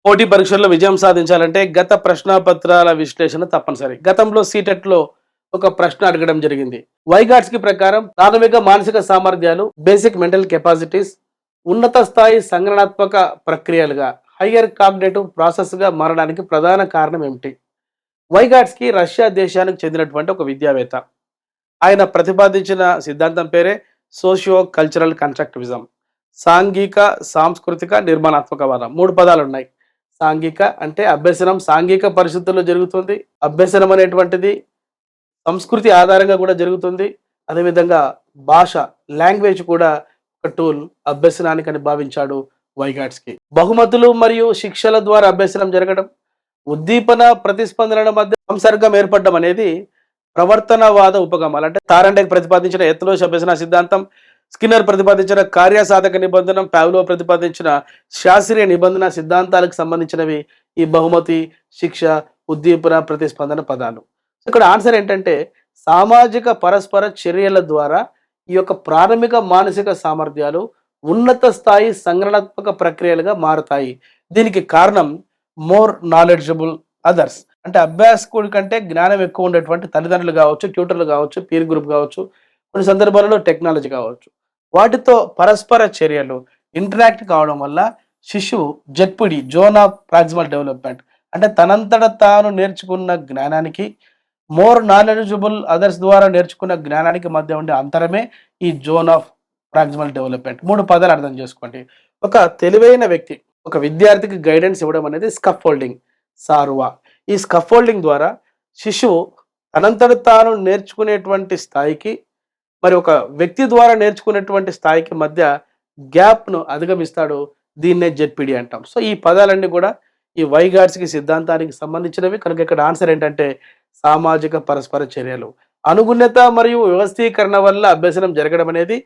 పోటీ పరీక్షల్లో విజయం సాధించాలంటే గత ప్రశ్నాపత్రాల విశ్లేషణ తప్పనిసరి. గతంలో సీటెట్లో ఒక ప్రశ్న అడగడం జరిగింది. వైగాట్స్కి ప్రకారం ప్రాథమిక మానసిక సామర్థ్యాలు, బేసిక్ మెంటల్ కెపాసిటీస్, ఉన్నత స్థాయి సంజ్ఞానాత్మక ప్రక్రియలుగా, హయ్యర్ కాగ్నేటివ్ ప్రాసెస్గా మారడానికి ప్రధాన కారణం ఏమిటి? వైగాట్స్కి రష్యా దేశానికి చెందినటువంటి ఒక విద్యావేత్త. ఆయన ప్రతిపాదించిన సిద్ధాంతం పేరే సోషియో కల్చరల్ కన్స్ట్రక్టివిజం. సాంఘిక సాంస్కృతిక నిర్మాణాత్మకవాదం. 3 పదాలు ఉన్నాయి. సాంఘిక అంటే అభ్యసనం సాంఘిక పరిస్థితుల్లో జరుగుతుంది. అభ్యసనం అనేటువంటిది సంస్కృతి ఆధారంగా కూడా జరుగుతుంది. అదేవిధంగా భాష, లాంగ్వేజ్ కూడా ఒక టూల్ అభ్యసనానికి అని భావించాడు వైగాట్స్కి. బహుమతులు మరియు శిక్షల ద్వారా అభ్యసనం జరగడం, ఉద్దీపన ప్రతిస్పందనల మధ్య సంసర్గం ఏర్పడడం అనేది ప్రవర్తనవాద ఉపగమాలు. అంటే తారండేక్ ప్రతిపాదించిన ఎత్లోష్ అభ్యసన సిద్ధాంతం, స్కిన్నర్ ప్రతిపాదించిన కార్యసాధక నిబంధన, పావ్లో ప్రతిపాదించిన శాస్త్రీయ నిబంధన సిద్ధాంతాలకు సంబంధించినవి ఈ బహుమతి, శిక్ష, ఉద్దీపన, ప్రతిస్పందన పదాలు. ఇక్కడ ఆన్సర్ ఏంటంటే సామాజిక పరస్పర చర్యల ద్వారా ఈ యొక్క ప్రాథమిక మానసిక సామర్థ్యాలు ఉన్నత స్థాయి సంజ్ఞానాత్మక ప్రక్రియలుగా మారుతాయి. దీనికి కారణం మోర్ నాలెడ్జబుల్ అదర్స్. అంటే అభ్యాసకుడి కంటే జ్ఞానం ఎక్కువ ఉండేటువంటి తల్లిదండ్రులు కావచ్చు, ట్యూటర్లు కావచ్చు, పీర్ గ్రూప్ కావచ్చు, కొన్ని సందర్భాలలో టెక్నాలజీ కావచ్చు, వాటితో పరస్పర చర్యలు ఇంటరాక్ట్ కావడం వల్ల శిశువు జెడ్పిడి, జోన్ ఆఫ్ ప్రాక్సిమల్ డెవలప్మెంట్, అంటే తనంతట తాను నేర్చుకున్న జ్ఞానానికి మోర్ నాలెడ్జబుల్ అదర్స్ ద్వారా నేర్చుకున్న జ్ఞానానికి మధ్య ఉండే అంతరమే ఈ జోన్ ఆఫ్ ప్రాక్సిమల్ డెవలప్మెంట్. 3 పదాలు అర్థం చేసుకోండి. ఒక తెలివైన వ్యక్తి ఒక విద్యార్థికి గైడెన్స్ ఇవ్వడం అనేది స్కఫోల్డింగ్, సారువా. ఈ స్కఫోల్డింగ్ ద్వారా శిశువు తనంతట తాను నేర్చుకునేటువంటి స్థాయికి మరి ఒక వ్యక్తి ద్వారా నేర్చుకునేటువంటి స్థాయికి మధ్య గ్యాప్ను అధిగమిస్తాడు. దీన్నే జెడ్పిడి అంటాం. సో ఈ పదాలన్నీ కూడా ఈ వైగాట్స్కి సిద్ధాంతానికి సంబంధించినవి. కనుక ఇక్కడ ఆన్సర్ ఏంటంటే సామాజిక పరస్పర చర్యలు. అనుగుణ్యత మరియు వ్యవస్థీకరణ వల్ల అభ్యసనం జరగడం అనేది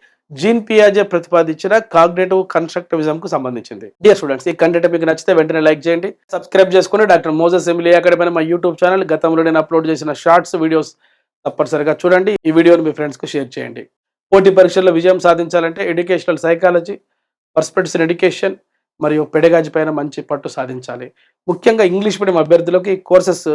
జీన్ పియాజే ప్రతిపాదించిన కాగ్నేటివ్ కన్స్ట్రక్టివిజం కు సంబంధించింది. డియర్ స్టూడెంట్స్, ఈ కంటెంట్ మీకు నచ్చితే వెంటనే లైక్ చేయండి, సబ్స్క్రైబ్ చేసుకుని డాక్టర్ మోజెస్ ఎంఎల్ఏ అకాడమీ మా యూట్యూబ్ ఛానల్ గతంలో నేను అప్లోడ్ చేసిన షార్ట్స్, వీడియోస్ తప్పనిసరిగా చూడండి. ఈ వీడియోని మీ ఫ్రెండ్స్కి షేర్ చేయండి. పోటీ పరీక్షల్లో విజయం సాధించాలంటే educational psychology, perspectives in education మరియు పెడగాజీ పైన మంచి పట్టు సాధించాలి. ముఖ్యంగా ఇంగ్లీష్ మీడియం అభ్యర్థులకి కోర్సెస్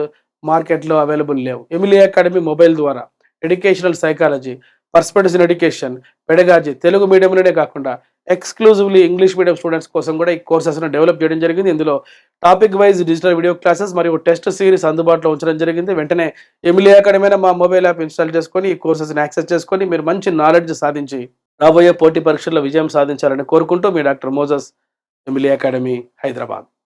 మార్కెట్లో అవైలబుల్ లేవు. ఎంఎల్ఏ అకాడమీ మొబైల్ ద్వారా educational psychology, perspectives in education, pedagogy Telugu మీడియంలోనే కాకుండా ఎక్స్క్లూజివ్లీ ఇంగ్లీష్ మీడియం స్టూడెంట్స్ కోసం కూడా ఈ కోర్సెస్ను డెవలప్ చేయడం జరిగింది. ఇందులో topic wise digital video classes మరియు టెస్ట్ సిరీస్ అందుబాటులో ఉంచడం జరిగింది. వెంటనే ఎంఎల్ఏ అకాడమీ మా మొబైల్ యాప్ ఇన్స్టాల్ చేసుకొని ఈ కోర్సెస్ని యాక్సెస్ చేసుకొని మీరు మంచి నాలెడ్జ్ సాధించి రాబోయే పోటీ పరీక్షల్లో విజయం సాధించాలని కోరుకుంటూ మీ doctor Moses, MLA academy, Hyderabad.